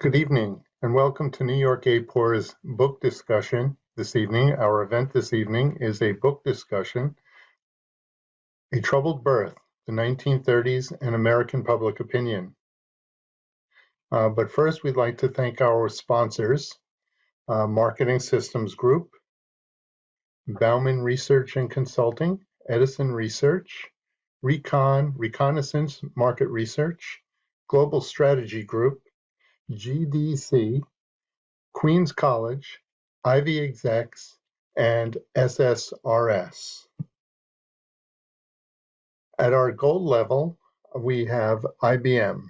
Good evening, and welcome to New York APOR's book discussion this evening. Our event this evening is a book discussion, A Troubled Birth, the 1930s and American Public Opinion. But first, we'd like to thank our sponsors, Marketing Systems Group, Bauman Research and Consulting, Edison Research, Reconnaissance Market Research, Global Strategy Group, GDC, Queens College, Ivy Execs, and SSRS. At our gold level, we have IBM.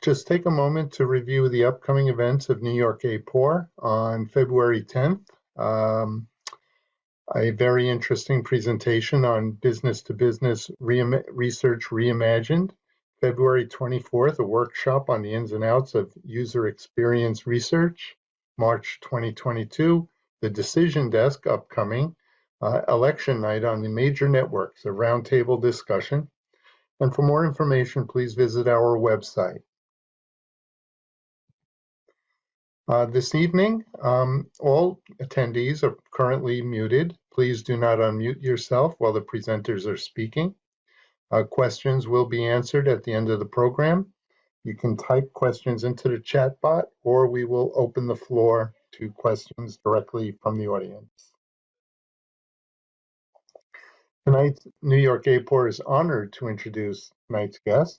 Just take a moment to review the upcoming events of New York APOR on February 10th. A very interesting presentation on business-to-business research reimagined. February 24th, a workshop on the ins and outs of user experience research. March 2022, the Decision Desk upcoming. Election night on the major networks, a roundtable discussion. And for more information, please visit our website. This evening, all attendees are currently muted. Please do not unmute yourself while the presenters are speaking. Questions will be answered at the end of the program. You can type questions into the chat bot, or we will open the floor to questions directly from the audience. Tonight, New York APOR is honored to introduce tonight's guest,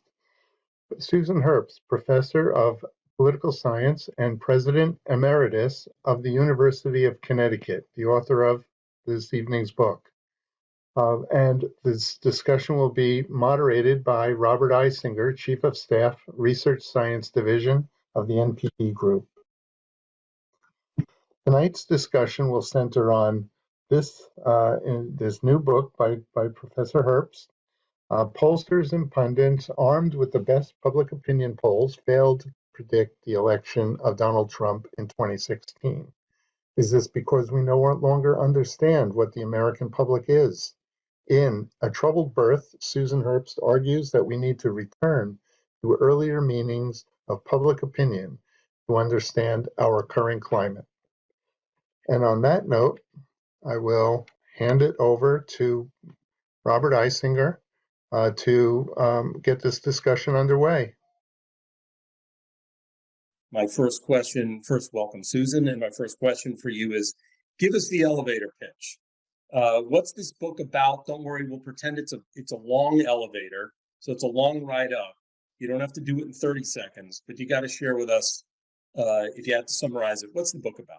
Susan Herbst, Professor of Political Science and President Emeritus of the University of Connecticut, the author of this evening's book. And this discussion will be moderated by Robert Eisinger, Chief of Staff, Research Science Division of the NPE Group. Tonight's discussion will center on this new book by Professor Herbst. Pollsters and pundits armed with the best public opinion polls failed to predict the election of Donald Trump in 2016. Is this because we no longer understand what the American public is? In A Troubled Birth, Susan Herbst argues that we need to return to earlier meanings of public opinion to understand our current climate. And on that note, I will hand it over to Robert Eisinger to get this discussion underway. My first question, welcome Susan, and my first question for you is, give us the elevator pitch. What's this book about? Don't worry, we'll pretend it's a long elevator, so it's a long ride up. You don't have to do it in 30 seconds, but you got to share with us, if you had to summarize it, what's the book about?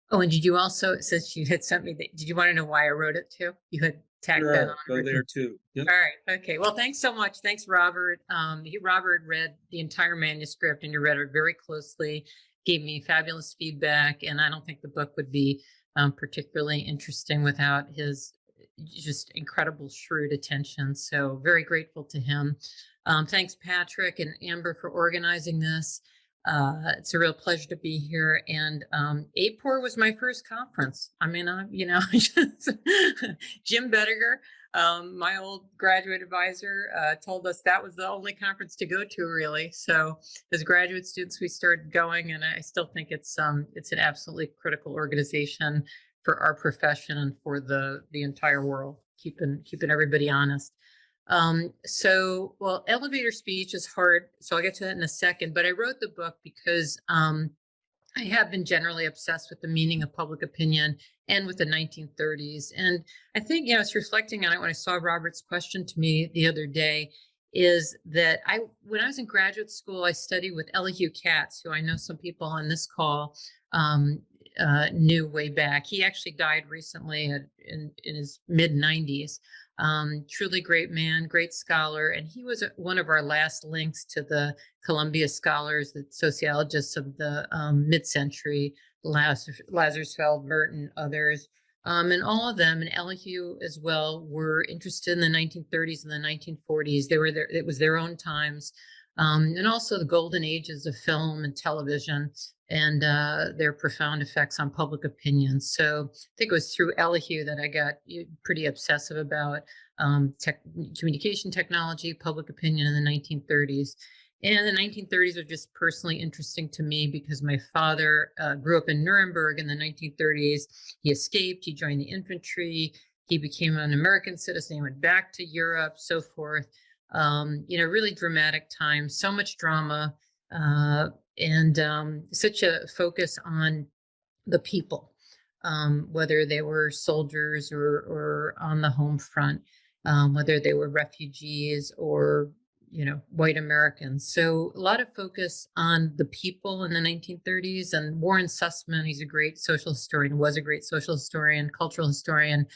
Oh, and did you also, since you had sent me, did you want to know why I wrote it too? You had tagged that on. Go there too. Yep. All right. Okay. Well, thanks so much. Thanks, Robert. Robert read the entire manuscript and you read it very closely, gave me fabulous feedback, and I don't think the book would be particularly interesting without his just incredible shrewd attention. So very grateful to him. Thanks, Patrick and Amber, for organizing this. It's a real pleasure to be here. And APOR was my first conference. I mean, Jim Bettiger, my old graduate advisor, told us that was the only conference to go to, really. So as graduate students, we started going, and I still think it's an absolutely critical organization for our profession and for the entire world, keeping everybody honest. Well, elevator speech is hard, so I'll get to that in a second, but I wrote the book because I have been generally obsessed with the meaning of public opinion and with the 1930s. And I think, I was reflecting on it when I saw Robert's question to me the other day, is that when I was in graduate school, I studied with Elihu Katz, who I know some people on this call knew way back. He actually died recently in his mid-90s. Truly great man, great scholar, and he was one of our last links to the Columbia scholars, the sociologists of the mid-century, Lazarsfeld, Merton, others, and all of them, and Elihu as well, were interested in the 1930s and the 1940s. It was their own times, and also the golden ages of film and television, and their profound effects on public opinion. So I think it was through Elihu that I got pretty obsessive about communication technology, public opinion in the 1930s. And the 1930s are just personally interesting to me because my father grew up in Nuremberg in the 1930s. He escaped, he joined the infantry, he became an American citizen, he went back to Europe, so forth. Really dramatic time, so much drama, and such a focus on the people, whether they were soldiers or on the home front, whether they were refugees or white Americans. So a lot of focus on the people in the 1930s. And Warren Sussman, he's a great social historian, was a great social historian, cultural historian.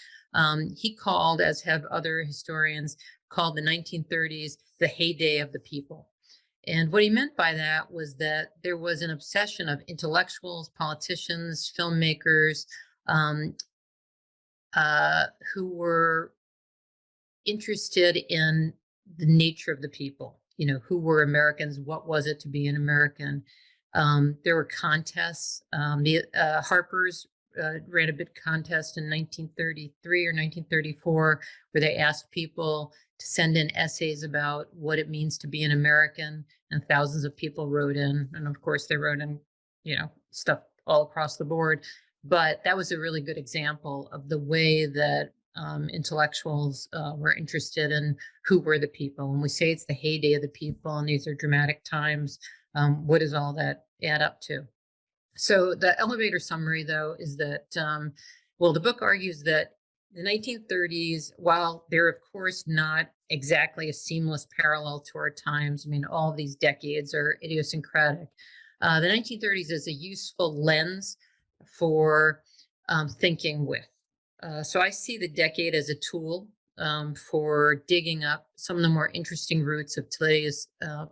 He called, as have other historians, called the 1930s the heyday of the people. And what he meant by that was that there was an obsession of intellectuals, politicians, filmmakers, who were interested in the nature of the people. Who were Americans? What was it to be an American? There were contests. The Harper's ran a big contest in 1933 or 1934 where they asked people to send in essays about what it means to be an American, and thousands of people wrote in. And of course, they wrote in, stuff all across the board. But that was a really good example of the way that intellectuals were interested in who were the people. When we say it's the heyday of the people and these are dramatic times, what does all that add up to? So the elevator summary, though, is that, the book argues that the 1930s, while they're of course not exactly a seamless parallel to our times, all of these decades are idiosyncratic, the 1930s is a useful lens for thinking with. So I see the decade as a tool for digging up some of the more interesting roots of today's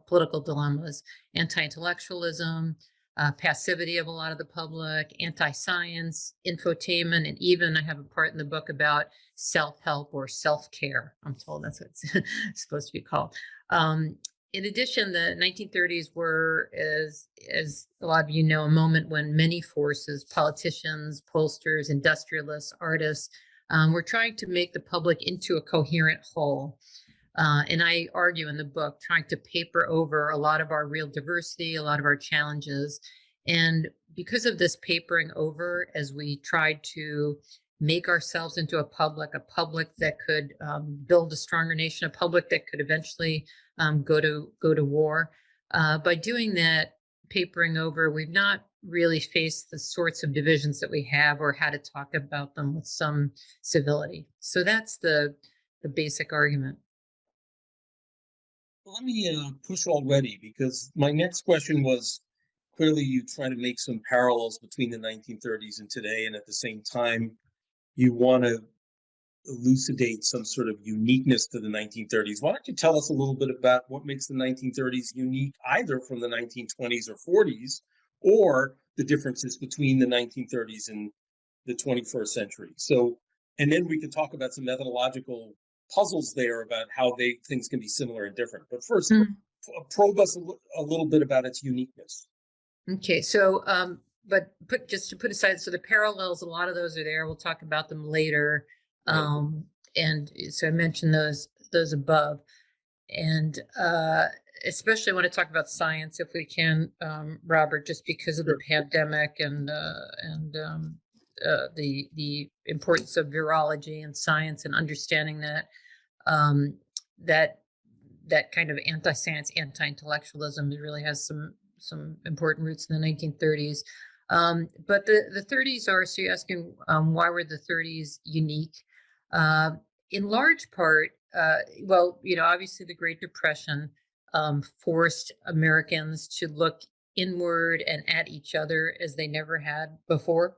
political dilemmas: anti-intellectualism, passivity of a lot of the public, anti-science, infotainment, and even I have a part in the book about self-help or self-care. I'm told that's what it's supposed to be called. In addition, the 1930s were, as a lot of you know, a moment when many forces, politicians, pollsters, industrialists, artists, were trying to make the public into a coherent whole. And I argue in the book, trying to paper over a lot of our real diversity, a lot of our challenges. And because of this papering over, as we tried to make ourselves into a public that could build a stronger nation, a public that could eventually go to war. By doing that, papering over, we've not really faced the sorts of divisions that we have or had to talk about them with some civility. So that's the basic argument. Well, let me push already, because my next question was, clearly you try to make some parallels between the 1930s and today, and at the same time, you want to elucidate some sort of uniqueness to the 1930s. Why don't you tell us a little bit about what makes the 1930s unique, either from the 1920s or 40s, or the differences between the 1930s and the 21st century? So, and then we can talk about some methodological puzzles there about how things can be similar and different. But first, probe us a little bit about its uniqueness. Okay, so just to put aside, so the parallels, a lot of those are there. We'll talk about them later. And so I mentioned those above, and especially when I talk about science, if we can, Robert, just because of the pandemic and the importance of virology and science and understanding that that kind of anti-science, anti-intellectualism really has some important roots in the 1930s. But the 30s are, so you're asking why were the 30s unique? In large part, obviously the Great Depression forced Americans to look inward and at each other as they never had before.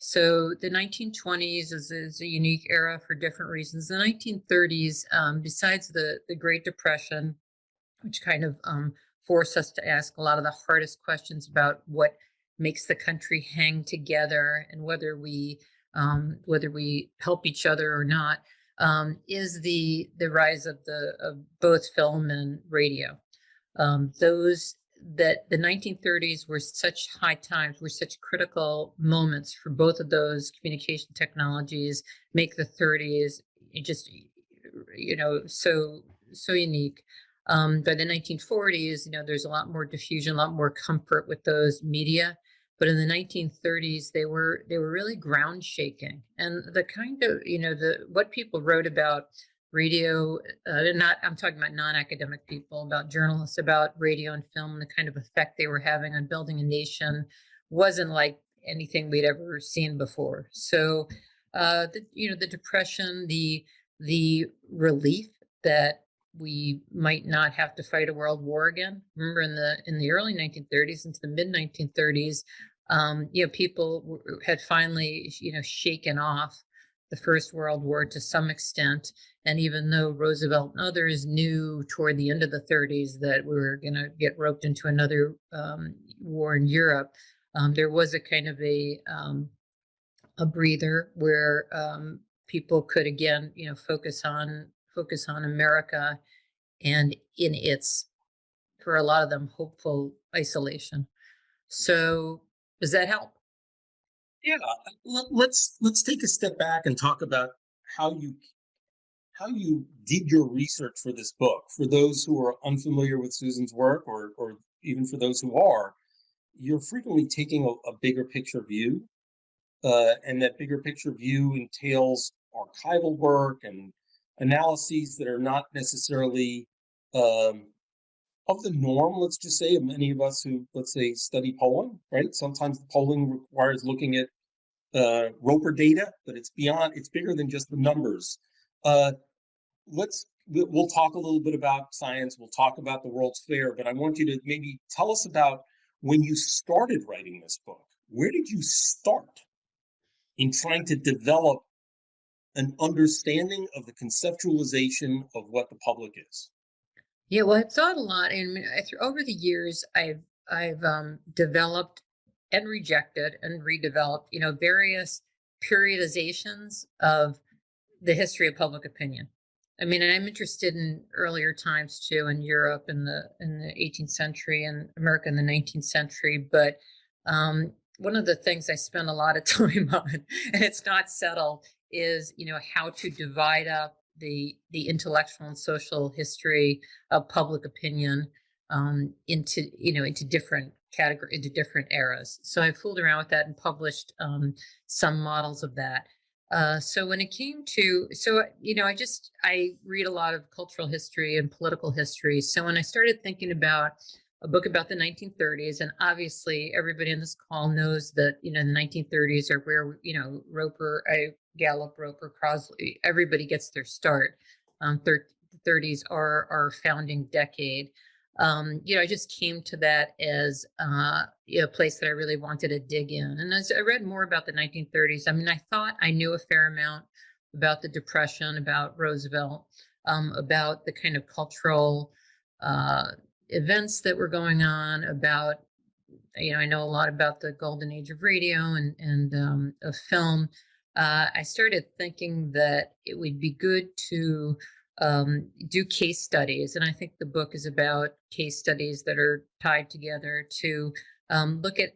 So the 1920s is a unique era for different reasons. The 1930s, besides the Great Depression, which kind of forced us to ask a lot of the hardest questions about what makes the country hang together and whether we help each other or not, is the rise of both film and radio. That the 1930s were such high times, were such critical moments for both of those communication technologies, make the 30s just so unique. By the 1940s, there's a lot more diffusion, a lot more comfort with those media. But in the 1930s, they were really ground shaking, and the kind of what people wrote about radio, I'm talking about non-academic people, about journalists, about radio and film, and the kind of effect they were having on building a nation wasn't like anything we'd ever seen before. So, the depression, the relief that we might not have to fight a world war again. Remember, in the early 1930s into the mid 1930s, people had finally, shaken off the First World War to some extent. And even though Roosevelt and others knew toward the end of the 30s that we were going to get roped into another war in Europe, there was a kind of a breather where people could again, focus on America and in its, for a lot of them, hopeful isolation. So does that help? Yeah, let's take a step back and talk about how you did your research for this book. For those who are unfamiliar with Susan's work, or even for those who are, you're frequently taking a bigger picture view, and that bigger picture view entails archival work and analyses that are not necessarily of the norm, let's just say, of many of us who, let's say, study polling, right? Sometimes the polling requires looking at Roper data, but it's bigger than just the numbers. We'll talk a little bit about science, we'll talk about the World's Fair, but I want you to maybe tell us about when you started writing this book. Where did you start in trying to develop an understanding of the conceptualization of what the public is? Yeah, well, I've thought a lot, and over the years, I've developed and rejected and redeveloped, various periodizations of the history of public opinion. I mean, I'm interested in earlier times too, in Europe in the 18th century and America in the 19th century. But one of the things I spend a lot of time on, and it's not settled, is how to divide up the intellectual and social history of public opinion into different categories, into different eras. So I fooled around with that and published some models of that. So when it came to, I read a lot of cultural history and political history. So when I started thinking about a book about the 1930s, and obviously everybody on this call knows that, the 1930s are where, Roper, Gallup, Roper, Crosley, everybody gets their start. 30s are our founding decade. I just came to that as a place that I really wanted to dig in. And as I read more about the 1930s, I mean, I thought I knew a fair amount about the Depression, about Roosevelt, about the kind of cultural events that were going on, about, I know a lot about the golden age of radio and of film. I started thinking that it would be good to do case studies. And I think the book is about case studies that are tied together to look at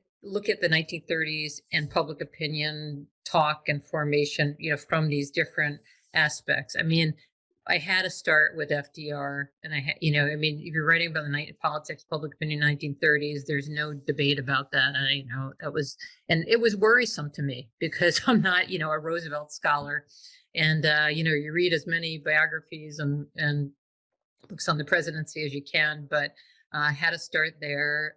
the 1930s and public opinion talk and formation, from these different aspects. I mean, I had to start with FDR, and if you're writing about the politics, public opinion, 1930s, there's no debate about that. And it was worrisome to me because I'm not, a Roosevelt scholar. And, you read as many biographies and books on the presidency as you can, but I had to start there.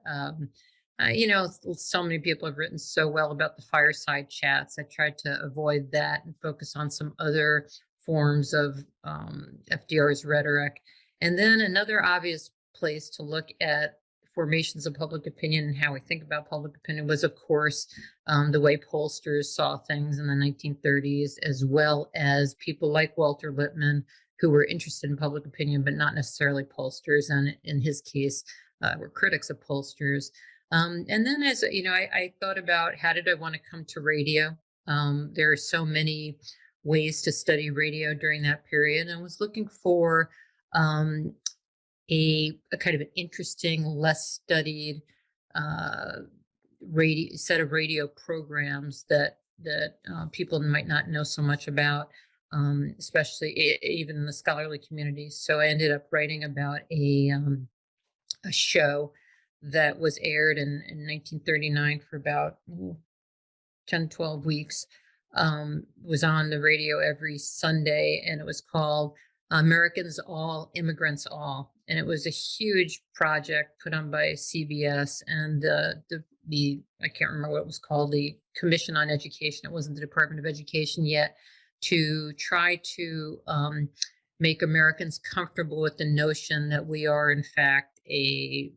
So many people have written so well about the fireside chats. I tried to avoid that and focus on some other forms of FDR's rhetoric. And then another obvious place to look at formations of public opinion and how we think about public opinion was, of course, the way pollsters saw things in the 1930s, as well as people like Walter Lippmann, who were interested in public opinion, but not necessarily pollsters, and in his case, were critics of pollsters. And then as I thought about how did I want to come to radio? There are so many ways to study radio during that period, and I was looking for a kind of an interesting, less studied set of radio programs that people might not know so much about. especially even in the scholarly community. So I ended up writing about a show that was aired in 1939 for about 10, 12 weeks, was on the radio every Sunday, and it was called Americans All, Immigrants All. And it was a huge project put on by CBS and I can't remember what it was called, the Commission on Education. It wasn't the Department of Education yet, to try to make Americans comfortable with the notion that we are, in fact, a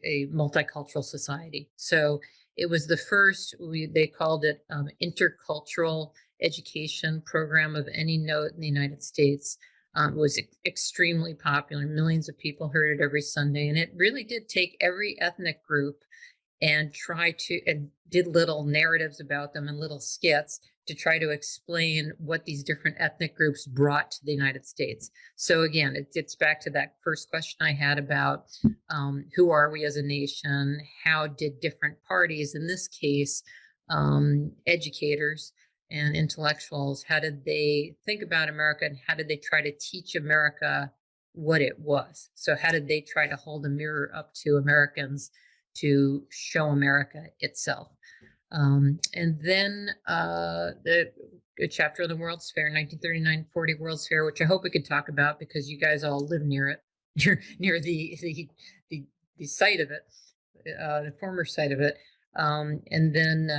multicultural society. So it was the first, they called it intercultural education program of any note in the United States. It was extremely popular. Millions of people heard it every Sunday. And it really did take every ethnic group and did little narratives about them and little skits to try to explain what these different ethnic groups brought to the United States. So again, it gets back to that first question I had about who are we as a nation? How did different parties, in this case, educators and intellectuals, how did they think about America, and how did they try to teach America what it was? So how did they try to hold a mirror up to Americans to show America itself? And then a chapter of the World's Fair, 1939-40 World's Fair, which I hope we could talk about because you guys all live near it. You're near the site of it, the former site of it. And then,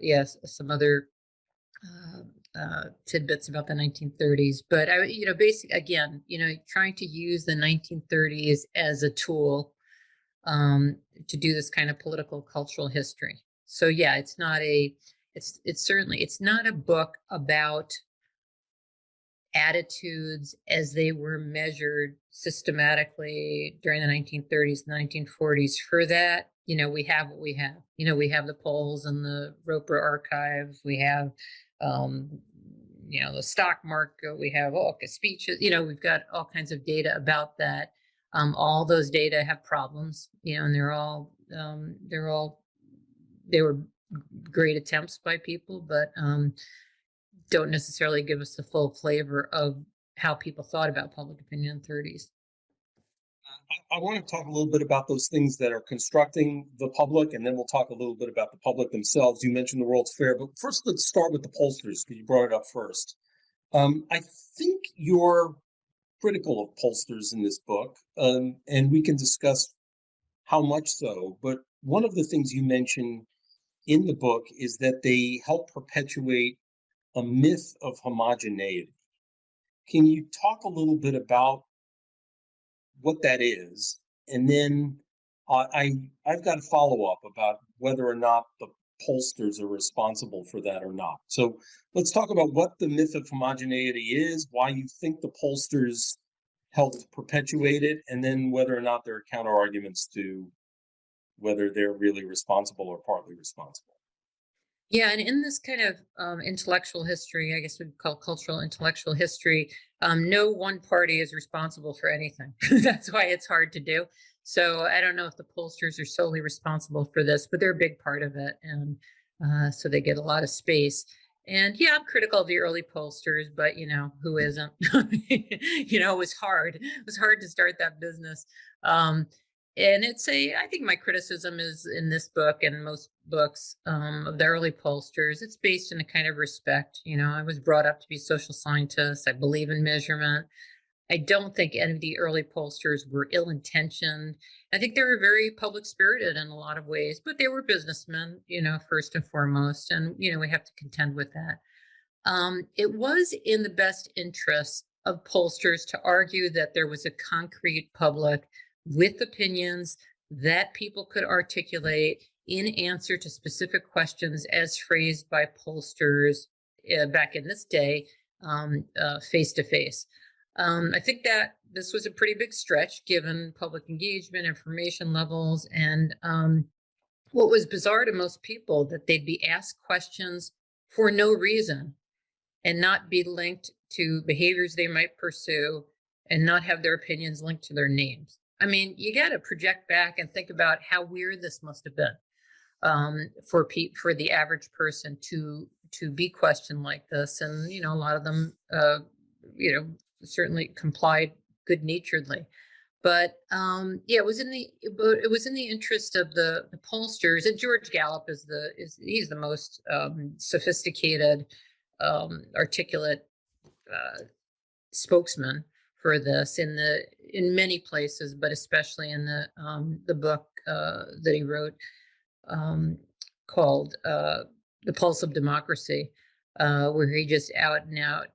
yes, some other tidbits about the 1930s. But basically, again, trying to use the 1930s as a tool to do this kind of political cultural history. So yeah, it's not a book about attitudes as they were measured systematically during the 1930s and 1940s. For that, we have what we have. We have the polls and the Roper archive. We have, the stock market. We have speeches. We've got all kinds of data about that. All those data have problems, and they were great attempts by people, but don't necessarily give us the full flavor of how people thought about public opinion in the 30s. I want to talk a little bit about those things that are constructing the public, and then we'll talk a little bit about the public themselves. You mentioned the World's Fair, but first let's start with the pollsters, because you brought it up first. I think you're critical of pollsters in this book, and we can discuss how much so, but one of the things you mention in the book is that they help perpetuate a myth of homogeneity. Can you talk a little bit about what that is? And then I've got a follow-up about whether or not the pollsters are responsible for that or not. So let's talk about what the myth of homogeneity is, why you think the pollsters helped perpetuate it, and then whether or not there are counter arguments to whether they're really responsible or partly responsible. Yeah, and in this kind of intellectual history, I guess we'd call cultural intellectual history, no one party is responsible for anything. That's why it's hard to do. So I don't know if the pollsters are solely responsible for this, but they're a big part of it. And so they get a lot of space. And yeah, I'm critical of the early pollsters, but who isn't? It was hard. It was hard to start that business. And I think my criticism is in this book and most books of the early pollsters, it's based in a kind of respect. I was brought up to be a social scientist. I believe in measurement. I don't think any of the early pollsters were ill-intentioned. I think they were very public-spirited in a lot of ways, but they were businessmen, first and foremost. And, we have to contend with that. It was in the best interest of pollsters to argue that there was a concrete public with opinions that people could articulate in answer to specific questions as phrased by pollsters back in this day, face to face. I think that this was a pretty big stretch given public engagement, information levels, and what was bizarre to most people, that they'd be asked questions for no reason and not be linked to behaviors they might pursue and not have their opinions linked to their names. I mean, you got to project back and think about how weird this must have been for the average person to be questioned like this. And, a lot of them certainly complied good-naturedly. But yeah, it was in the interest of the pollsters. And George Gallup he's the most sophisticated, articulate spokesman for this in many places, but especially in the book that he wrote called "The Pulse of Democracy," where he just out and out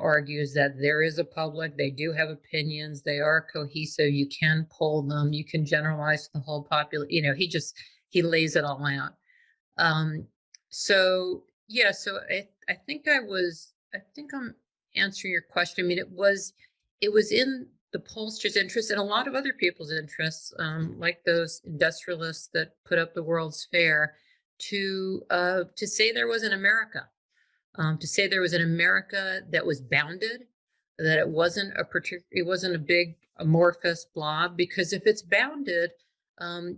argues that there is a public, they do have opinions, they are cohesive, you can poll them, you can generalize the whole population. He lays it all out. So yeah, so I think I'm answering your question. I mean, it was in the pollsters' interest and a lot of other people's interests, like those industrialists that put up the World's Fair, to say there was an America. To say there was an America that was bounded, that it wasn't a big amorphous blob, because if it's bounded,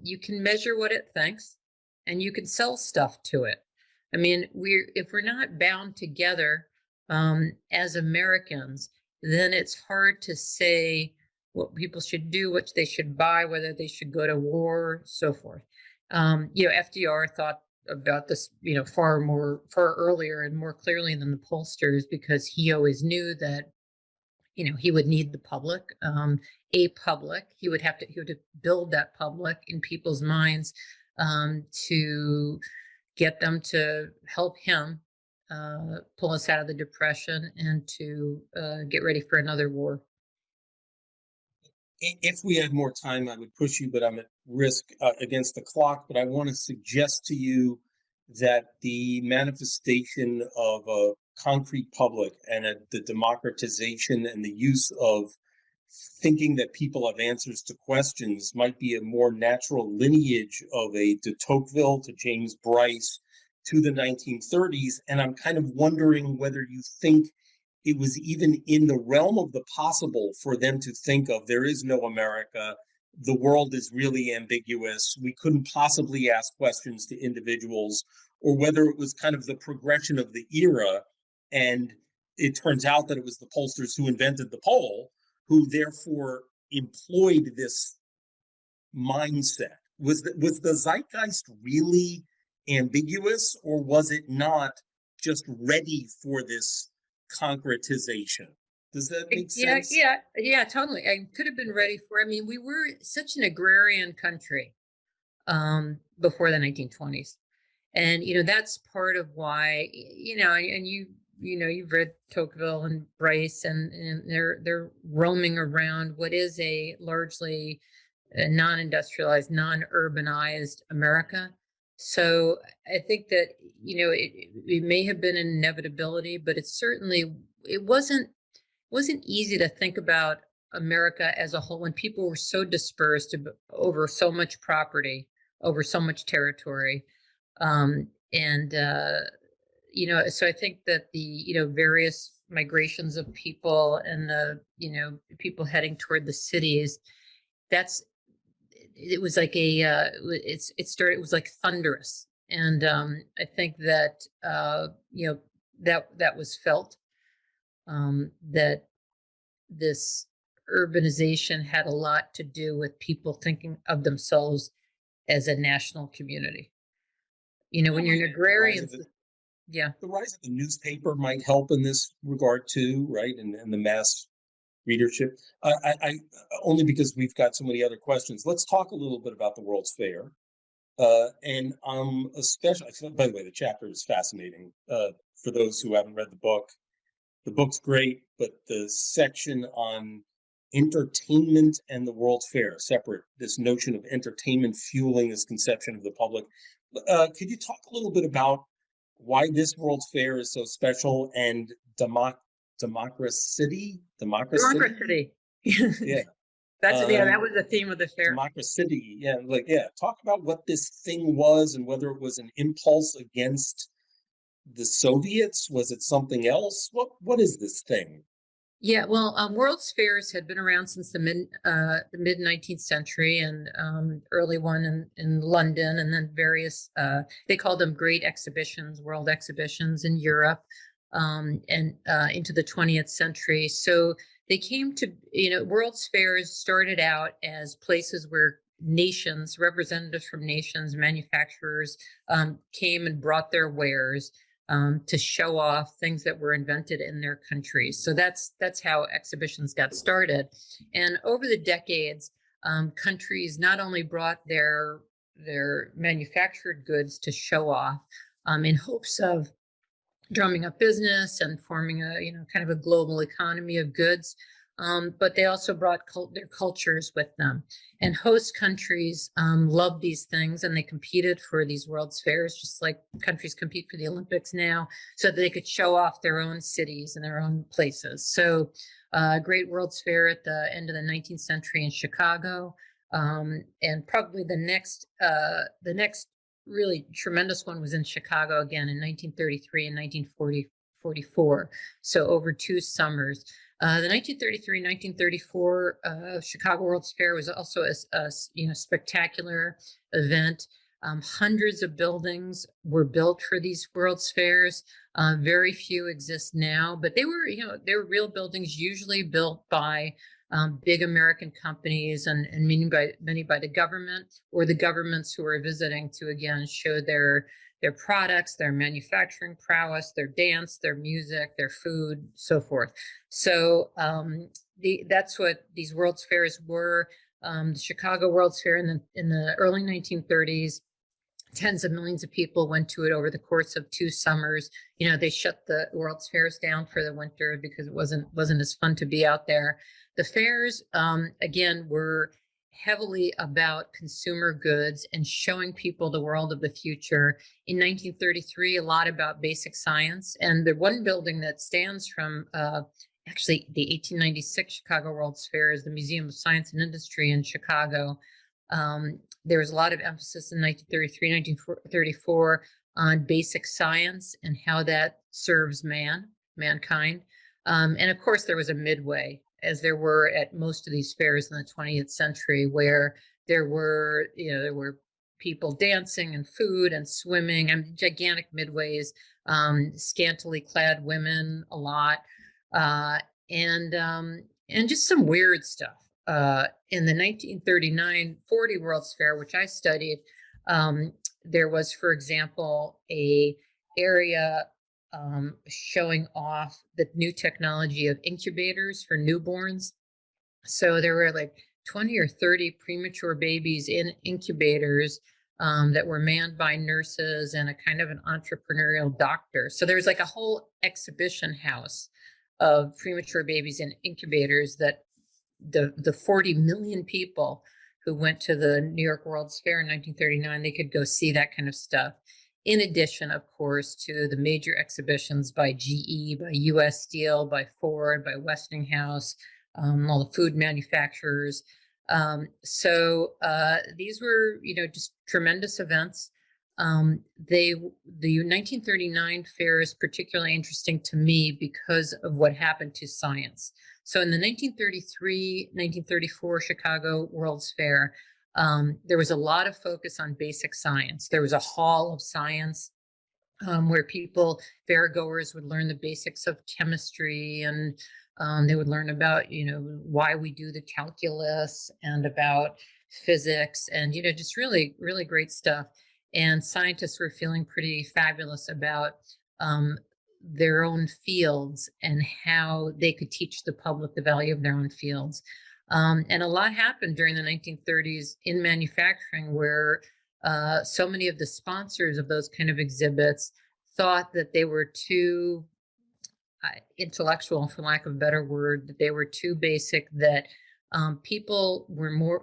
you can measure what it thinks and you can sell stuff to it. I mean, if we're not bound together as Americans, then it's hard to say what people should do, what they should buy, whether they should go to war, so forth. FDR thought about this, far earlier and more clearly than the pollsters, because he always knew that, he would need the public, he would have to build that public in people's minds to get them to help him pull us out of the Depression and to get ready for another war. If we had more time, I would push you, but I'm at risk against the clock. But I want to suggest to you that the manifestation of a concrete public and the democratization and the use of thinking that people have answers to questions might be a more natural lineage of a de Tocqueville to James Bryce to the 1930s. And I'm kind of wondering whether you think it was even in the realm of the possible for them to think of, there is no America, the world is really ambiguous, we couldn't possibly ask questions to individuals, or whether it was kind of the progression of the era, and it turns out that it was the pollsters who invented the poll, who therefore employed this mindset. Was the zeitgeist really ambiguous, or was it not just ready for this concretization? Does that make sense? Yeah, totally. I could have been ready for. I mean, we were such an agrarian country before the 1920s, and that's part of why. And you've read Tocqueville and Bryce, and they're roaming around what is a largely non-industrialized, non-urbanized America. So I think that it may have been an inevitability, but it wasn't easy to think about America as a whole when people were so dispersed over so much property, over so much territory, so I think that the various migrations of people and the people heading toward the cities, it was like it was like thunderous, and I think that that was felt, that this urbanization had a lot to do with people thinking of themselves as a national community. When you're an agrarian, the rise of the newspaper might help in this regard too, right? And the mass readership. I only because we've got so many other questions. Let's talk a little bit about the World's Fair. And especially, by the way, the chapter is fascinating. For those who haven't read the book's great, but the section on entertainment and the World's Fair, separate, this notion of entertainment fueling this conception of the public. Could you talk a little bit about why this World's Fair is so special, and democracy? Yeah. That was the theme of the fair. Democracy. Talk about what this thing was and whether it was an impulse against the Soviets. Was it something else? What is this thing? Yeah, well, World's Fairs had been around since the mid 19th century, and early one in London, and then various, they called them great exhibitions, world exhibitions in Europe. and into the 20th century. So they came to, World's Fairs started out as places where nations, representatives from nations, manufacturers came and brought their wares to show off things that were invented in their countries. So that's how exhibitions got started. And over the decades, countries not only brought their manufactured goods to show off in hopes of drumming up business and forming a kind of a global economy of goods, but they also brought their cultures with them. And host countries loved these things, and they competed for these World's Fairs, just like countries compete for the Olympics now, so that they could show off their own cities and their own places. So great World's Fair at the end of the 19th century in Chicago, and probably the next really tremendous one was in Chicago again in 1933 and 1944. So over 2 summers. The 1933-1934 Chicago World's Fair was also a spectacular event. Hundreds of buildings were built for these World's Fairs. Very few exist now, but they were real buildings, usually built by big American companies, and many by the government, or the governments who are visiting to again show their products, their manufacturing prowess, their dance, their music, their food, so forth. So that's what these World's Fairs were. The Chicago World's Fair in the early 1930s. Tens of millions of people went to it over the course of 2 summers. They shut the World's Fairs down for the winter because it wasn't as fun to be out there. The fairs, again, were heavily about consumer goods and showing people the world of the future. In 1933, a lot about basic science. And the one building that stands from actually the 1896 Chicago World's Fair is the Museum of Science and Industry in Chicago. There was a lot of emphasis in 1933, 1934 on basic science and how that serves mankind. And of course, there was a midway, as there were at most of these fairs in the 20th century, where there were people dancing and food and swimming, and gigantic midways, scantily clad women a lot, and just some weird stuff. In the 1939-40 World's Fair, which I studied, there was, for example, a area showing off the new technology of incubators for newborns. So there were like 20 or 30 premature babies in incubators that were manned by nurses and a kind of an entrepreneurial doctor. So there was like a whole exhibition house of premature babies in incubators that the 40 million people who went to the New York World's Fair in 1939, they could go see that kind of stuff. In addition, of course, to the major exhibitions by GE, by US Steel, by Ford, by Westinghouse, all the food manufacturers. So these were, just tremendous events. The 1939 fair is particularly interesting to me because of what happened to science. So in the 1933-1934 Chicago World's Fair, there was a lot of focus on basic science. There was a hall of science where fairgoers would learn the basics of chemistry, and they would learn about, why we do the calculus, and about physics, and, just really, really great stuff. And scientists were feeling pretty fabulous about their own fields and how they could teach the public the value of their own fields. And a lot happened during the 1930s in manufacturing, where so many of the sponsors of those kind of exhibits thought that they were too intellectual, for lack of a better word, that they were too basic, that people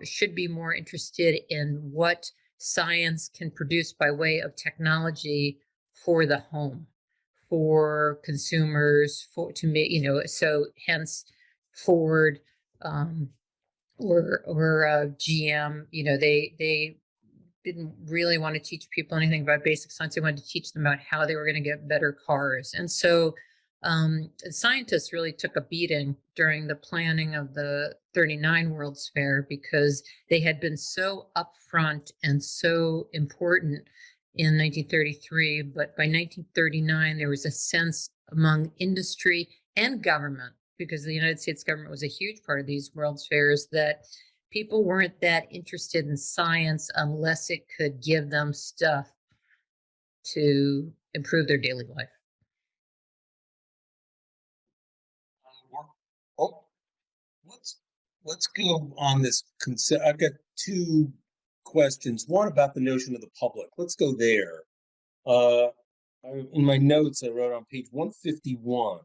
should be more interested in what science can produce by way of technology for the home, for consumers, so hence Ford or GM, they didn't really want to teach people anything about basic science. They wanted to teach them about how they were going to get better cars. And so scientists really took a beating during the planning of the 39 World's Fair, because they had been so upfront and so important in 1933, but by 1939 there was a sense among industry and government, because the United States government was a huge part of these World's Fairs, that people weren't that interested in science unless it could give them stuff to improve their daily life. Oh, let's go on this concept. I've got two questions. One about the notion of the public. Let's go there. In my notes, I wrote on page 151,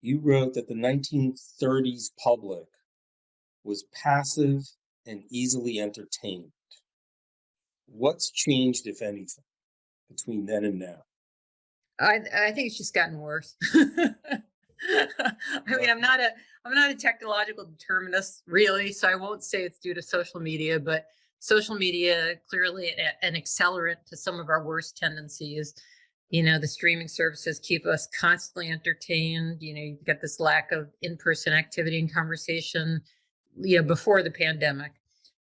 you wrote that the 1930s public was passive and easily entertained. What's changed, if anything, between then and now? I think it's just gotten worse. I mean, I'm not a technological determinist, really, so I won't say it's due to social media, but social media clearly an accelerant to some of our worst tendencies. The streaming services keep us constantly entertained. You get this lack of in-person activity and conversation, before the pandemic.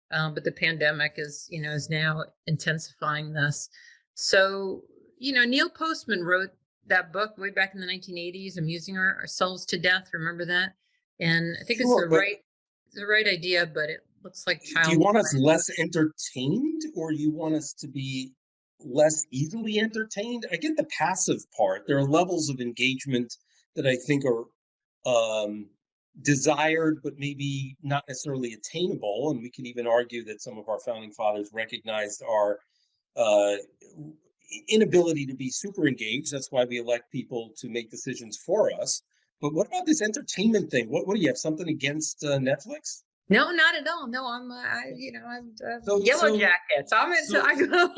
But the pandemic is now intensifying this. So, Neil Postman wrote that book way back in the 1980s, Amusing Ourselves to Death. Remember that? And I think Sure, it's the right idea, but it looks like do you want us less entertained, or you want us to be less easily entertained? I get the passive part. There are levels of engagement that I think are desired, but maybe not necessarily attainable. And we can even argue that some of our founding fathers recognized our inability to be super engaged. That's why we elect people to make decisions for us. But what about this entertainment thing? What do you have, something against Netflix? No, not at all. No, I'm Yellow Jackets. I'm into. I go.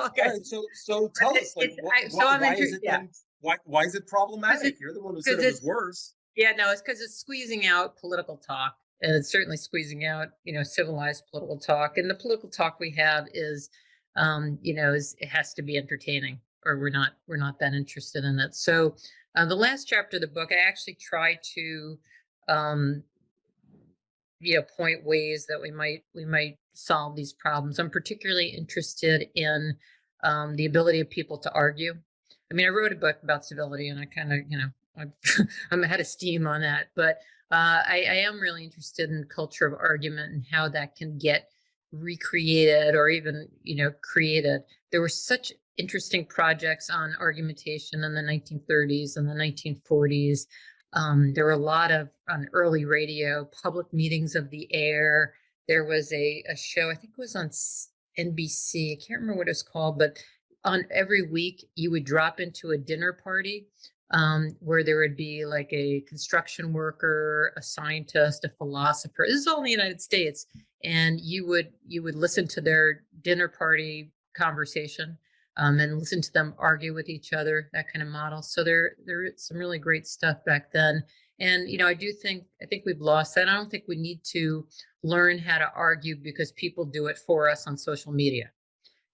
Okay. Right, so tell us, like, why is it problematic? You're the one who said it was worse. Yeah, no, it's because it's squeezing out political talk, and it's certainly squeezing out civilized political talk. And the political talk we have is, it has to be entertaining, or we're not that interested in it. So, the last chapter of the book, I actually try to point ways that we might solve these problems. I'm particularly interested in the ability of people to argue. I mean, I wrote a book about civility, and I kind of, I'm ahead of steam on that. But I am really interested in culture of argument and how that can get recreated or even created. There were such interesting projects on argumentation in the 1930s and the 1940s. There were a lot of on early radio, public meetings of the air. There was a show, I think it was on NBC. I can't remember what it's called, but on every week you would drop into a dinner party where there would be like a construction worker, a scientist, a philosopher. This is all in the United States, and you would listen to their dinner party conversation. And listen to them argue with each other, that kind of model. So there is some really great stuff back then. And, I think we've lost that. I don't think we need to learn how to argue because people do it for us on social media.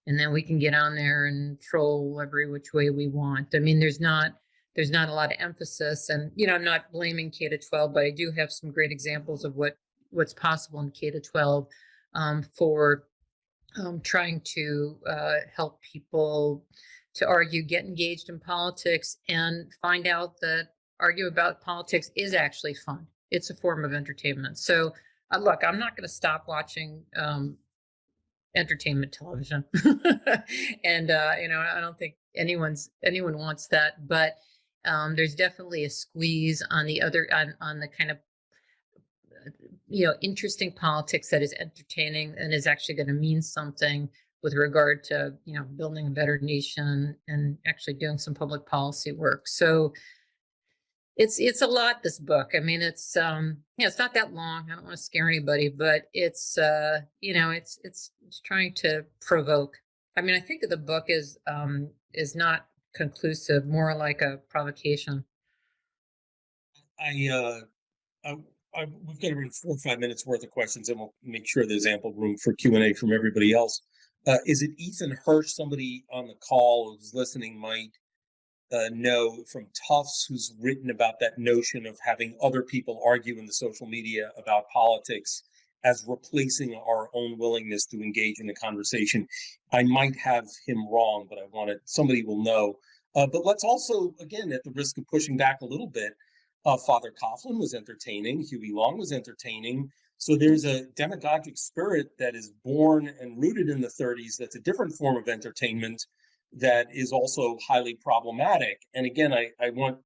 And then we can get on there and troll every which way we want. I mean, there's not a lot of emphasis, and, I'm not blaming K-12, but I do have some great examples of what's possible in K-12 for trying to help people to argue, get engaged in politics, and find out that argue about politics is actually fun. It's a form of entertainment. So look, I'm not going to stop watching entertainment television. And, I don't think anyone wants that, but there's definitely a squeeze on the on the kind of interesting politics that is entertaining and is actually going to mean something with regard to, building a better nation and actually doing some public policy work. So it's a lot, this book. I mean, it's it's not that long. I don't want to scare anybody, but it's it's trying to provoke. I mean, I think that the book is not conclusive, more like a provocation. We've got around 4 or 5 minutes worth of questions, and we'll make sure there's ample room for Q&A from everybody else. Is it Ethan Herbst, somebody on the call who's listening might know from Tufts, who's written about that notion of having other people argue in the social media about politics as replacing our own willingness to engage in the conversation? I might have him wrong, but somebody will know. But let's also, again, at the risk of pushing back a little bit, Father Coughlin was entertaining, Huey Long was entertaining. So there's a demagogic spirit that is born and rooted in the 30s that's a different form of entertainment that is also highly problematic. And again, I want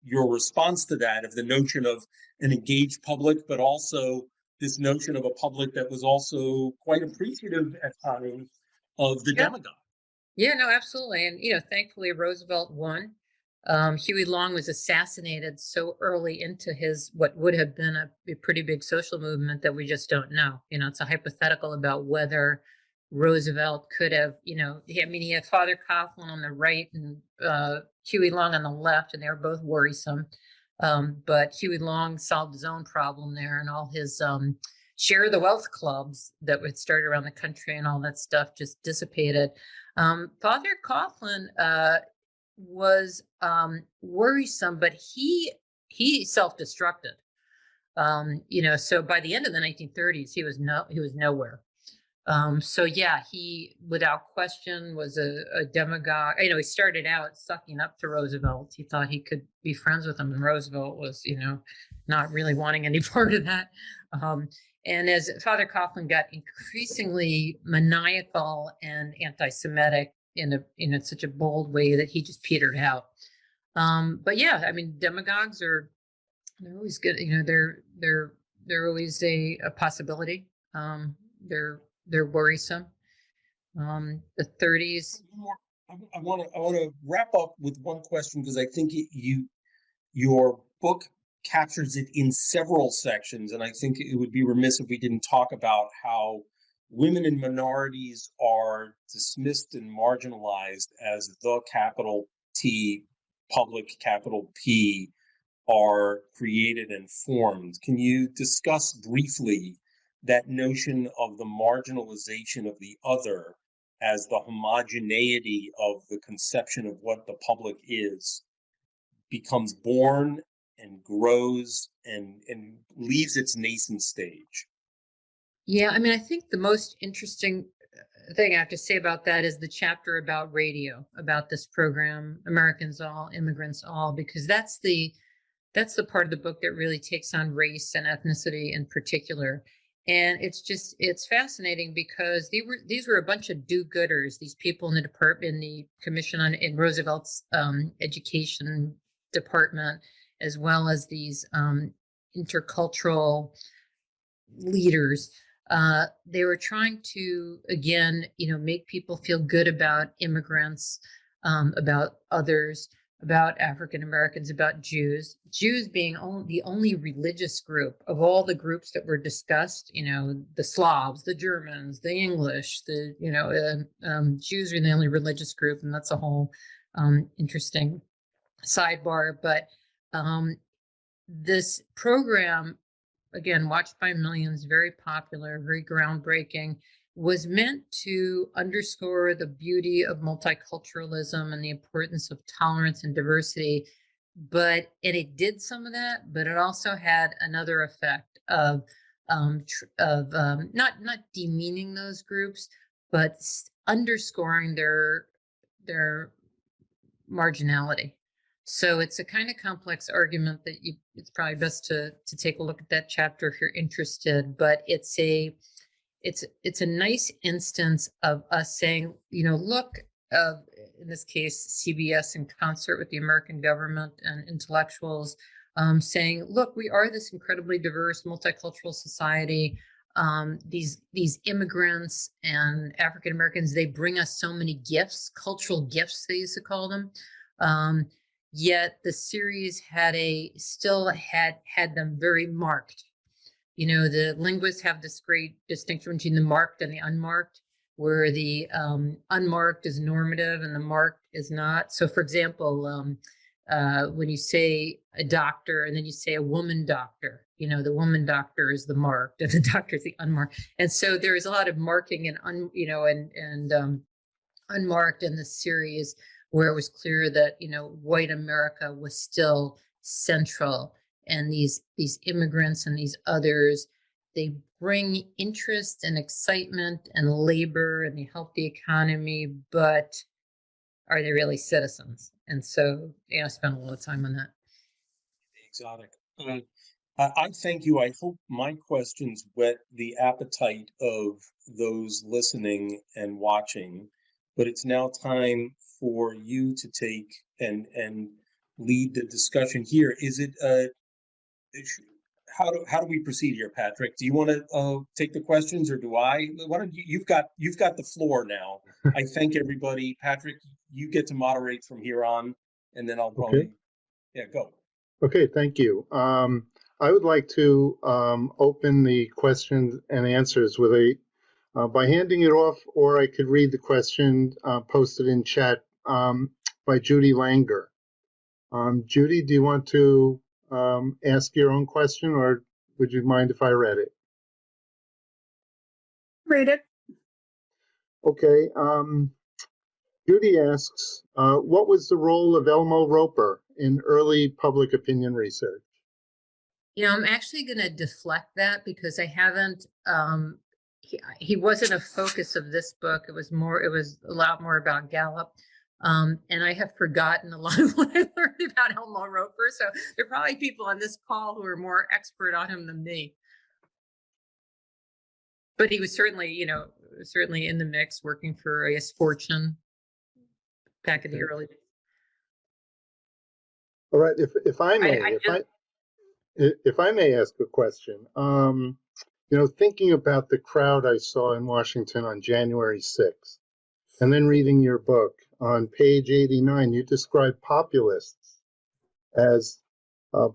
your response to that, of the notion of an engaged public, but also this notion of a public that was also quite appreciative at times of the Yeah. demagogue. Yeah, no, absolutely. And, thankfully Roosevelt won. Huey Long was assassinated so early into his, what would have been a pretty big social movement, that we just don't know. It's a hypothetical about whether Roosevelt could have, he had Father Coughlin on the right and Huey Long on the left, and they were both worrisome. But Huey Long solved his own problem there, and all his share the wealth clubs that would start around the country and all that stuff just dissipated. Father Coughlin was worrisome, but he self-destructed. So by the end of the 1930s, he was nowhere. So yeah, he without question was a demagogue. He started out sucking up to Roosevelt. He thought he could be friends with him, and Roosevelt was, not really wanting any part of that. And as Father Coughlin got increasingly maniacal and anti-Semitic in such a bold way, that he just petered out. But yeah, demagogues they're always good. They're always a possibility. They're worrisome. The 30s. I want to wrap up with one question, because I think your book captures it in several sections, and I think it would be remiss if we didn't talk about how women and minorities are dismissed and marginalized as the capital T, public capital P, are created and formed. Can you discuss briefly that notion of the marginalization of the other as the homogeneity of the conception of what the public is becomes born and grows and leaves its nascent stage? Yeah, I think the most interesting thing I have to say about that is the chapter about radio, about this program, Americans All, Immigrants All, because that's the part of the book that really takes on race and ethnicity in particular. And it's fascinating, because these were a bunch of do-gooders, these people in the department, in the commission in Roosevelt's education department, as well as these intercultural leaders. They were trying to, again, make people feel good about immigrants, about others, about African Americans, about Jews being the only religious group of all the groups that were discussed. The Slavs, the Germans, the English, Jews are the only religious group, and that's a whole interesting sidebar. But this program, again, watched by millions, very popular, very groundbreaking, was meant to underscore the beauty of multiculturalism and the importance of tolerance and diversity. And it did some of that, but it also had another effect of not demeaning those groups, but underscoring their marginality. So it's a kind of complex argument that it's probably best to take a look at that chapter if you're interested. But it's a nice instance of us saying, look, in this case, CBS in concert with the American government and intellectuals, saying, look, we are this incredibly diverse, multicultural society. These immigrants and African Americans, they bring us so many gifts, cultural gifts, they used to call them. Yet the series still had them very marked. The linguists have this great distinction between the marked and the unmarked, where the unmarked is normative and the marked is not. So, for example, when you say a doctor and then you say a woman doctor, the woman doctor is the marked and the doctor is the unmarked. And so there is a lot of marking and unmarked in this series, where it was clear that white America was still central, and these immigrants and these others, they bring interest and excitement and labor, and they help the economy, but are they really citizens? And so, yeah, I spent a lot of time on that. Exotic. I thank you. I hope my questions whet the appetite of those listening and watching. But it's now time for you to take and lead the discussion here. Is it how do we proceed here, Patrick? Do you want to take the questions, or do I? Why don't you? You've got the floor now. I thank everybody. Patrick, you get to moderate from here on, and then I'll probably go. Okay, thank you. I would like to open the questions and answers with by handing it off, or I could read the question posted in chat by Judy Langer. Judy, do you want to ask your own question, or would you mind if I read it? Read it. Okay. Judy asks, what was the role of Elmo Roper in early public opinion research? I'm actually going to deflect that because I haven't, he wasn't a focus of this book. It was a lot more about Gallup. And I have forgotten a lot of what I learned about Elmo Roper. So there are probably people on this call who are more expert on him than me. But he was certainly in the mix, working for, I guess, Fortune back in the early days. All right, if I may, if I may ask a question, thinking about the crowd I saw in Washington on January 6th, and then reading your book, on page 89, you describe populists as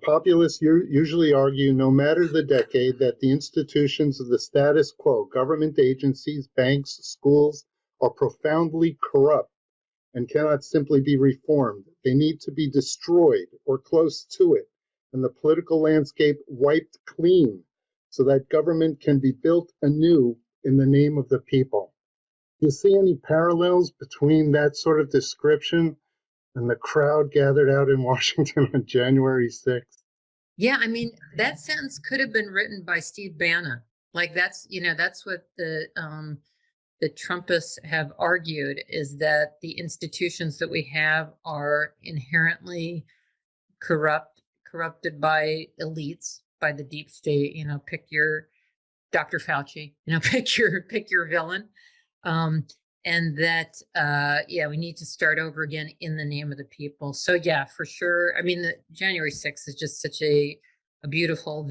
populists usually argue, no matter the decade, that the institutions of the status quo, government agencies, banks, schools, are profoundly corrupt and cannot simply be reformed. They need to be destroyed or close to it, and the political landscape wiped clean so that government can be built anew in the name of the people. Do you see any parallels between that sort of description and the crowd gathered out in Washington on January 6th? Yeah, I mean, that sentence could have been written by Steve Bannon. Like that's what the Trumpists have argued, is that the institutions that we have are inherently corrupted by elites, by the deep state. Pick your Dr. Fauci, pick your villain. And that, we need to start over again in the name of the people. So yeah, for sure. I mean, the January 6th is just such a beautiful,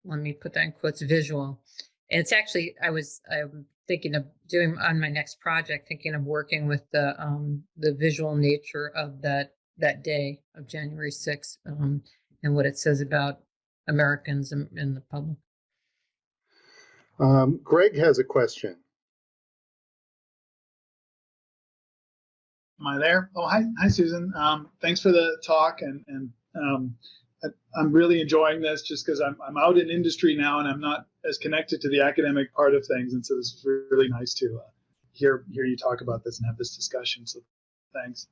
let me put that in quotes, visual. And it's actually, I'm thinking of doing on my next project, thinking of working with the visual nature of that day of January 6th, and what it says about Americans and the public. Greg has a question. Am I there? Oh, hi, Susan. Thanks for the talk, and I'm really enjoying this just because I'm out in industry now and I'm not as connected to the academic part of things, and so this is really nice to hear you talk about this and have this discussion. So, thanks.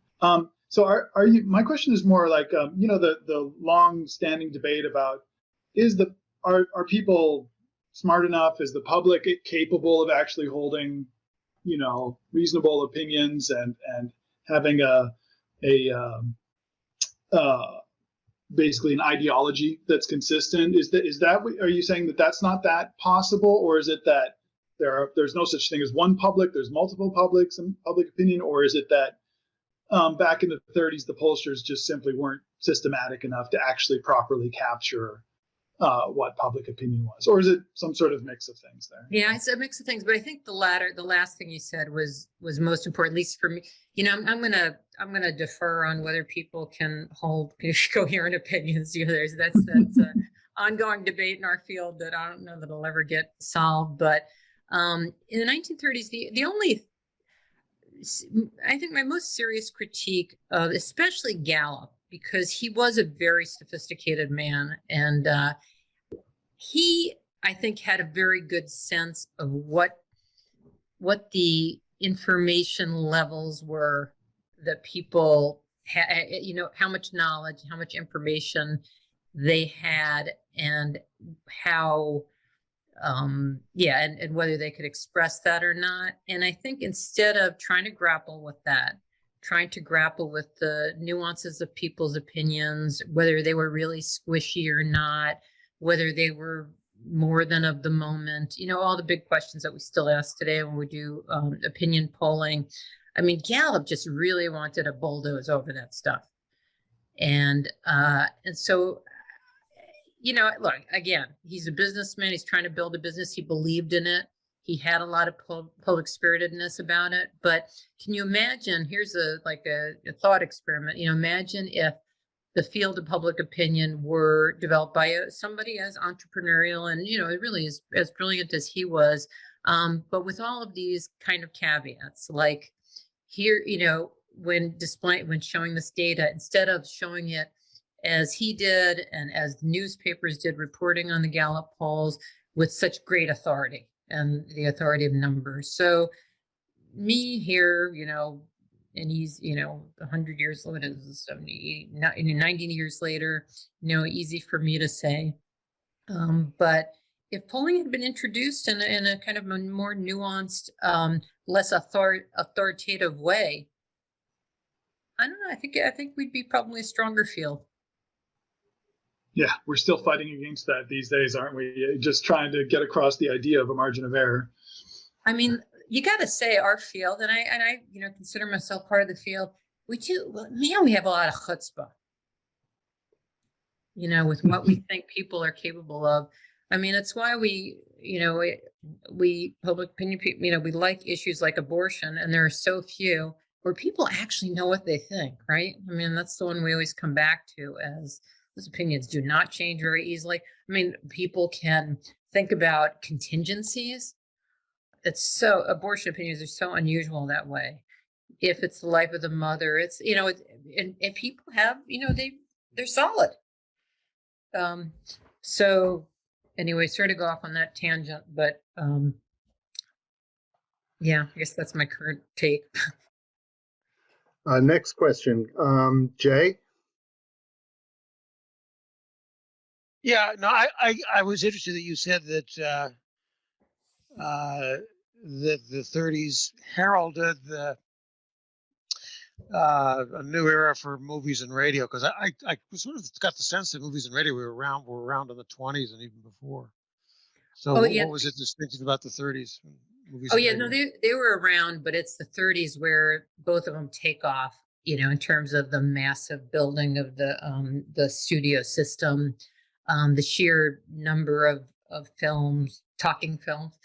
So, are you? My question is more like the long-standing debate about are people smart enough? Is the public capable of actually holding reasonable opinions and having basically an ideology that's consistent? Is that are you saying that that's not that possible, or is it that there's no such thing as one public, there's multiple publics and public opinion, or is it that back in the 30s the pollsters just simply weren't systematic enough to actually properly capture what public opinion was, or is it some sort of mix of things there? Yeah, it's a mix of things, but I think the last thing you said was most important, at least for me. I'm gonna defer on whether people can hold coherent opinions. That's an ongoing debate in our field that I don't know that it'll ever get solved. But in the 1930s, the only, I think, my most serious critique of especially Gallup, because he was a very sophisticated man, and he, I think, had a very good sense of what the information levels were that people had, how much knowledge, how much information they had, and how, and whether they could express that or not. And I think instead of trying to grapple with that, trying to grapple with the nuances of people's opinions, whether they were really squishy or not, whether they were more than of the moment, all the big questions that we still ask today when we do opinion polling. I mean, Gallup just really wanted to bulldoze over that stuff. And so, look, again, he's a businessman. He's trying to build a business. He believed in it. He had a lot of public spiritedness about it. But can you imagine, here's a thought experiment, imagine if the field of public opinion were developed by somebody as entrepreneurial and, it really is as brilliant as he was. But with all of these kind of caveats, like here, when showing this data, instead of showing it as he did and as newspapers did, reporting on the Gallup polls with such great authority and the authority of numbers. So me here, and he's, 100 years later, 70, 90 years later, easy for me to say. But if polling had been introduced in a kind of a more nuanced, less authoritative way, I don't know. I think we'd be probably a stronger field. Yeah, we're still fighting against that these days, aren't we? Just trying to get across the idea of a margin of error. I mean, you got to say our field, and I consider myself part of the field. We have a lot of chutzpah, with what we think people are capable of. I mean, it's why we public opinion people, we like issues like abortion, and there are so few where people actually know what they think, right? I mean, that's the one we always come back to, as those opinions do not change very easily. I mean, people can think about contingencies. Abortion opinions are so unusual that way. If it's the life of the mother, it's, and people have, they're solid. So anyway, sorry to go off on that tangent, but yeah, I guess that's my current take. Next question, Jay. Yeah, no, I was interested that you said that the 30s heralded a new era for movies and radio, because I sort of got the sense that movies and radio were around in the 20s and even before. So what was it distinctive about the 30s? No, they were around, but it's the 30s where both of them take off, in terms of the massive building of the studio system, the sheer number of films, talking films,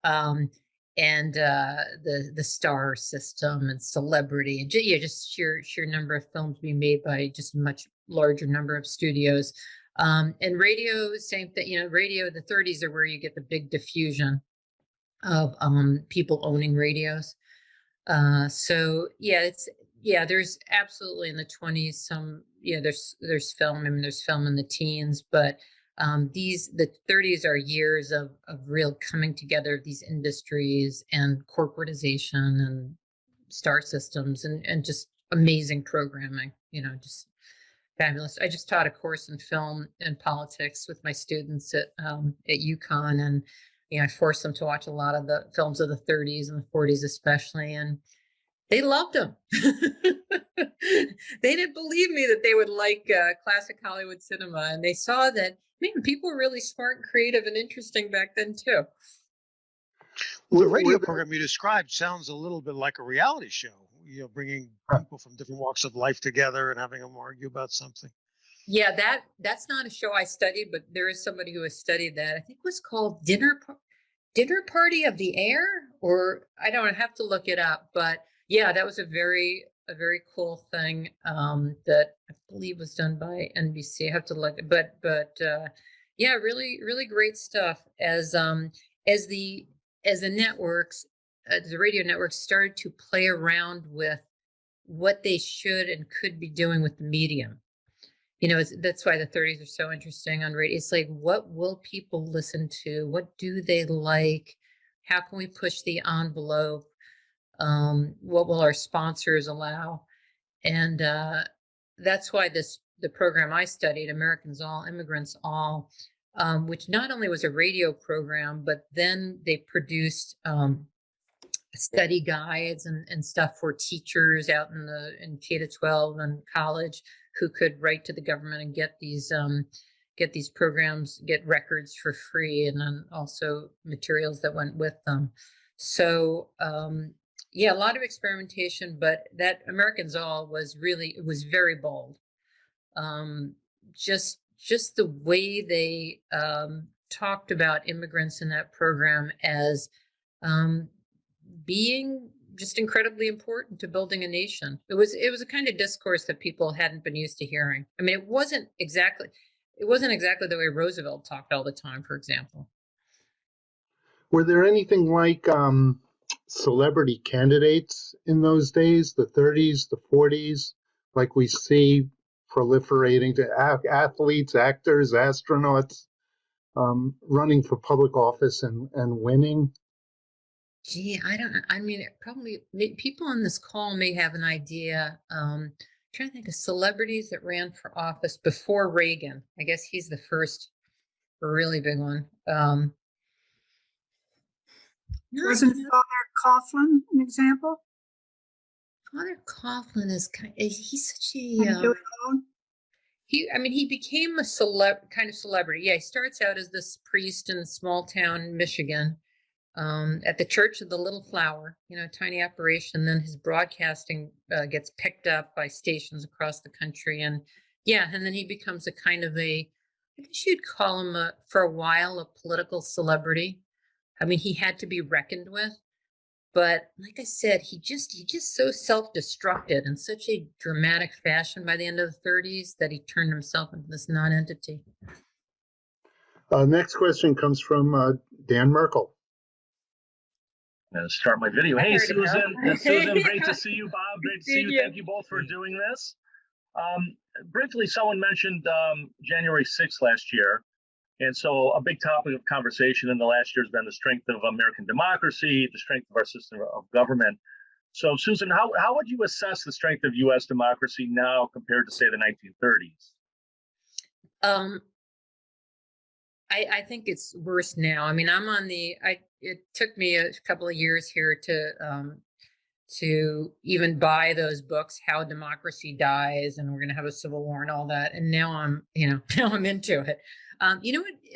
and the star system and celebrity, and just sheer number of films being made by just a much larger number of studios. And radio, same thing. Radio, the 30s are where you get the big diffusion of people owning radios. So there's absolutely in the 20s some, there's film. I mean, there's film in the teens, but the 30s are years of real coming together of these industries and corporatization and star systems and just amazing programming, just fabulous. I just taught a course in film and politics with my students at UConn, and I forced them to watch a lot of the films of the 30s and the 40s especially, and they loved them. They didn't believe me that they would like classic Hollywood cinema, and they saw that, man, people were really smart and creative and interesting back then too. Well, the radio program you described sounds a little bit like a reality show, bringing people from different walks of life together and having them argue about something. Yeah, that's not a show I studied, but there is somebody who has studied that. I think it was called Dinner Party of the Air, or I don't have to look it up, but yeah, that was a very cool thing that I believe was done by NBC. I have to look, but yeah, really, really great stuff. As the networks, the radio networks started to play around with what they should and could be doing with the medium. That's why the 30s are so interesting on radio. It's like, what will people listen to? What do they like? How can we push the envelope? What will our sponsors allow? And that's why the program I studied, Americans All, Immigrants All, which not only was a radio program, but then they produced study guides and stuff for teachers out in K-12 and college who could write to the government and get these programs, get records for free, and then also materials that went with them. So yeah, a lot of experimentation, but that Americans All was very bold. Just the way they talked about immigrants in that program as being just incredibly important to building a nation. It was a kind of discourse that people hadn't been used to hearing. I mean, it wasn't exactly the way Roosevelt talked all the time, for example. Were there anything like celebrity candidates in those days, the 30s, the 40s, like we see proliferating to athletes, actors, astronauts running for public office and winning? Gee, I mean, probably people on this call may have an idea. Trying to think of celebrities that ran for office before Reagan. I guess he's the first really big one. Wasn't Father Coughlin an example? Father Coughlin he's such I mean, he became a kind of celebrity. Yeah, he starts out as this priest in a small town in Michigan, at the Church of the Little Flower, tiny operation. Then his broadcasting gets picked up by stations across the country, and then he becomes a kind of I guess you'd call him for a while a political celebrity. I mean, he had to be reckoned with, but like I said, he just so self-destructed in such a dramatic fashion by the end of the 30s that he turned himself into this non-entity. Next question comes from Dan Merkel. I'm going to start my video. Hey, Susan. Susan, great to see you. Bob, great to see you. Thank you both for doing this. Briefly, someone mentioned January 6th last year. And so a big topic of conversation in the last year has been the strength of American democracy, the strength of our system of government. So, Susan, how would you assess the strength of U.S. democracy now compared to, say, the 1930s? I think it's worse now. I mean, it took me a couple of years here to even buy those books, How Democracy Dies, and we're going to have a civil war and all that. And now I'm into it. What?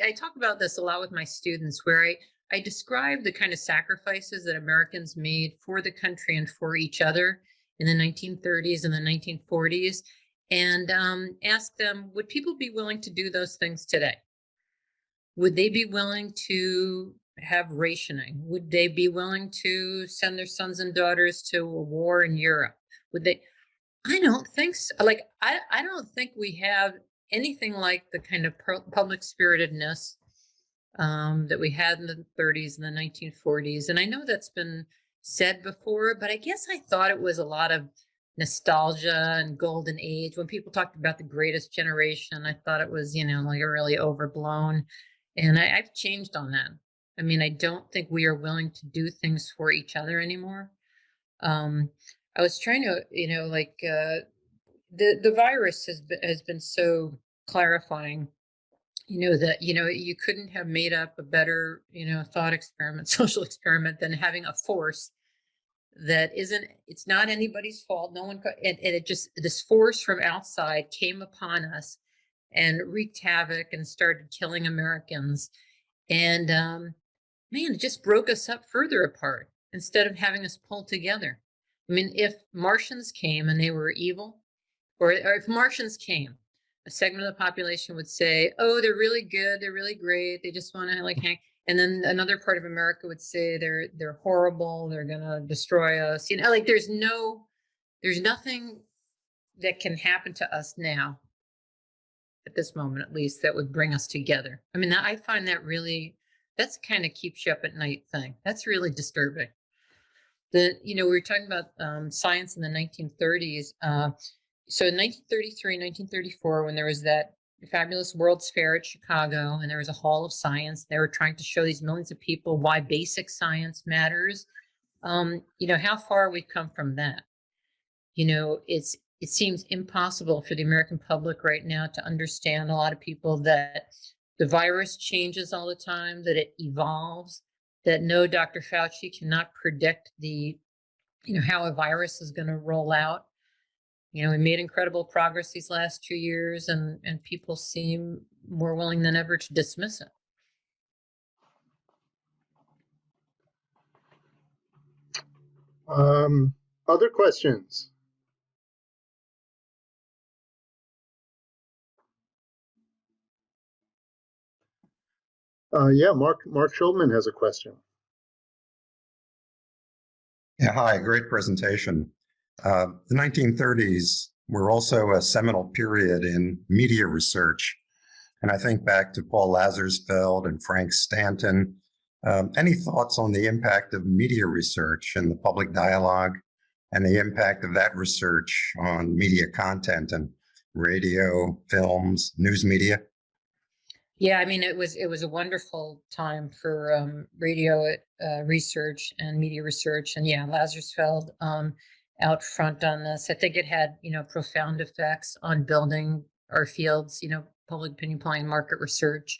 I talk about this a lot with my students, where I describe the kind of sacrifices that Americans made for the country and for each other in the 1930s and the 1940s, and ask them, would people be willing to do those things today? Would they be willing to have rationing? Would they be willing to send their sons and daughters to a war in Europe? Would they? I don't think so. I don't think we have anything like the kind of public spiritedness that we had in the 30s and the 1940s. And I know that's been said before, but I guess I thought it was a lot of nostalgia and golden age. When people talked about the greatest generation, I thought it was, like a really overblown. And I've changed on that. I mean, I don't think we are willing to do things for each other anymore. I was trying to, the virus has been so clarifying, that, you couldn't have made up a better, thought experiment, social experiment than having a force that it's not anybody's fault. No one, and it just, this force from outside came upon us and wreaked havoc and started killing Americans. And man, it just broke us up further apart instead of having us pull together. I mean, if Martians came and they were evil, or if Martians came, a segment of the population would say, oh, they're really good, they're really great, they just want to hang. And then another part of America would say they're horrible, they're gonna destroy us. There's nothing that can happen to us now, at this moment at least, that would bring us together. I mean, I find that that's kind of keeps you up at night thing. That's really disturbing. We were talking about science in the 1930s. So in 1933, 1934, when there was that fabulous World's Fair at Chicago, and there was a Hall of Science, they were trying to show these millions of people why basic science matters. How far we've come from that. It seems impossible for the American public right now to understand, a lot of people, that the virus changes all the time, that it evolves, that no, Dr. Fauci cannot predict how a virus is going to roll out. We made incredible progress these last 2 years, and people seem more willing than ever to dismiss it. Other questions? Yeah, Mark Schulman has a question. Yeah, hi, great presentation. The 1930s were also a seminal period in media research. And I think back to Paul Lazarsfeld and Frank Stanton. Any thoughts on the impact of media research and the public dialogue and the impact of that research on media content and radio, films, news media? Yeah, I mean, it was a wonderful time for radio research and media research, and yeah, Lazarsfeld out front on this. I think it had profound effects on building our fields, public opinion polling, market research.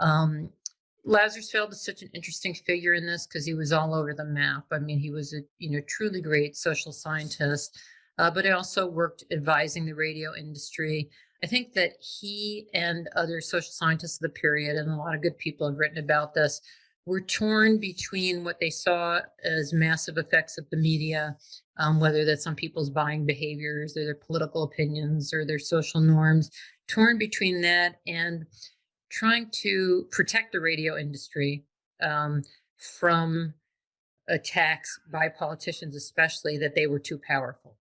Lazarsfeld is such an interesting figure in this because he was all over the map. I mean, he was a truly great social scientist, but he also worked advising the radio industry. I think that he and other social scientists of the period, and a lot of good people have written about this, were torn between what they saw as massive effects of the media, whether that's on people's buying behaviors or their political opinions or their social norms, torn between that and trying to protect the radio industry from attacks by politicians, especially that they were too powerful.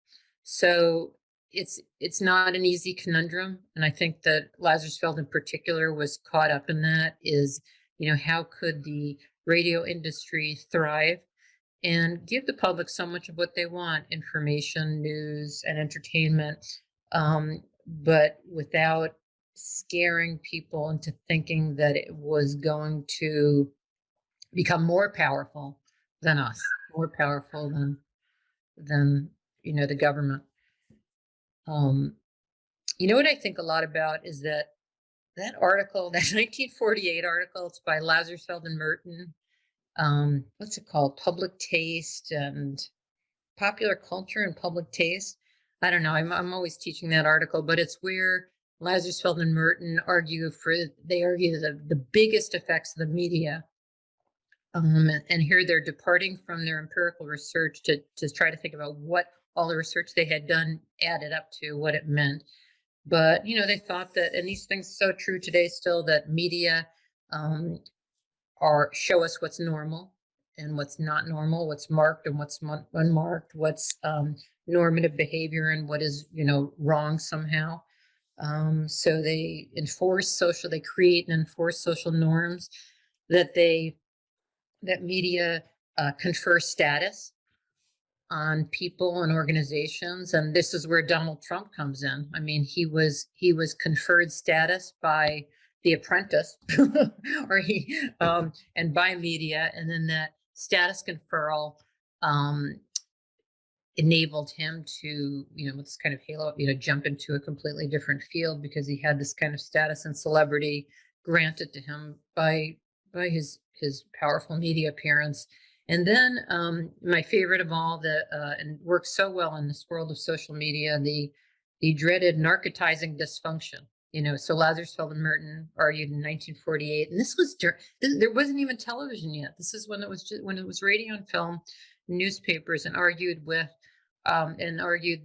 So it's not an easy conundrum, and I think that Lazarsfeld in particular was caught up in that. Is how could the radio industry thrive and give the public so much of what they want: information, news, and entertainment, but without scaring people into thinking that it was going to become more powerful than us, more powerful than the government. What I think a lot about is that article, that 1948 article, it's by Lazarsfeld and Merton. What's it called? Public Taste and Popular Culture and Public Taste. I don't know. I'm always teaching that article, but it's where Lazarsfeld and Merton argue the biggest effects of the media. And here they're departing from their empirical research to try to think about what all the research they had done added up to, what it meant. But, they thought that, and these things are so true today still, that media show us what's normal and what's not normal, what's marked and what's unmarked, what's normative behavior and what is, wrong somehow. So they create and enforce social norms that media confer status on people and organizations. And this is where Donald Trump comes in. I mean, he was conferred status by The Apprentice and by media. And then that status conferral enabled him to, this kind of halo, jump into a completely different field because he had this kind of status and celebrity granted to him by his powerful media appearance. And then my favorite of all, and works so well in this world of social media, the dreaded narcotizing dysfunction. So Lazarsfeld and Merton argued in 1948, and this was there wasn't even television yet. This is when it was radio and film, newspapers, and argued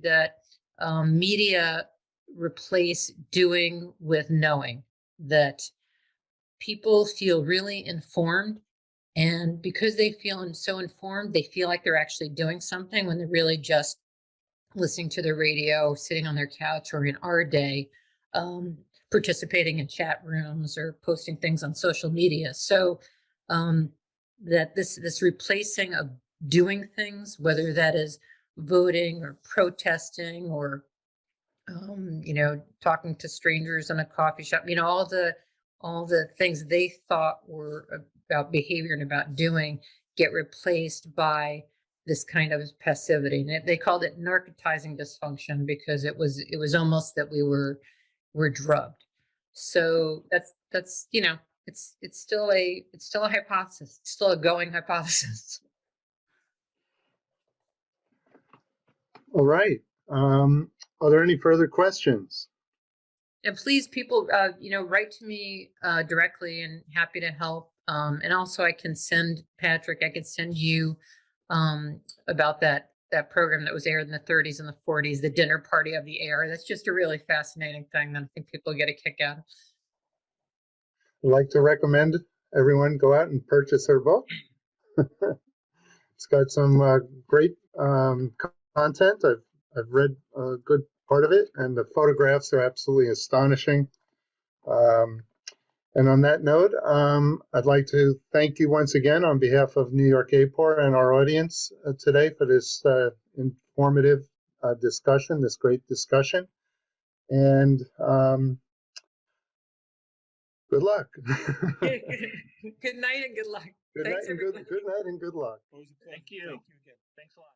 that media replace doing with knowing, that people feel really informed. And because they feel so informed, they feel like they're actually doing something when they're really just listening to the radio, sitting on their couch, or in our day, participating in chat rooms or posting things on social media. So that this replacing of doing things, whether that is voting or protesting or talking to strangers in a coffee shop, all the things they thought were about behavior and about doing, get replaced by this kind of passivity. And they called it narcotizing dysfunction because it was almost that we were drugged. So that's it's still a hypothesis. It's still a going hypothesis. All right. Are there any further questions? And please, people, write to me directly, and happy to help. And also, I can send Patrick. I can send you about that program that was aired in the 30s and the 40s, the dinner party of the air. That's just a really fascinating thing that I think people get a kick out of. I'd like to recommend everyone go out and purchase her book. It's got some great content. I've read a good part of it, and the photographs are absolutely astonishing. And on that note, I'd like to thank you once again on behalf of New York AAPOR and our audience today for this informative discussion, this great discussion. And good luck. Good night and good luck. Good Thanks, night and good night and good luck. Thank you. Thanks a lot.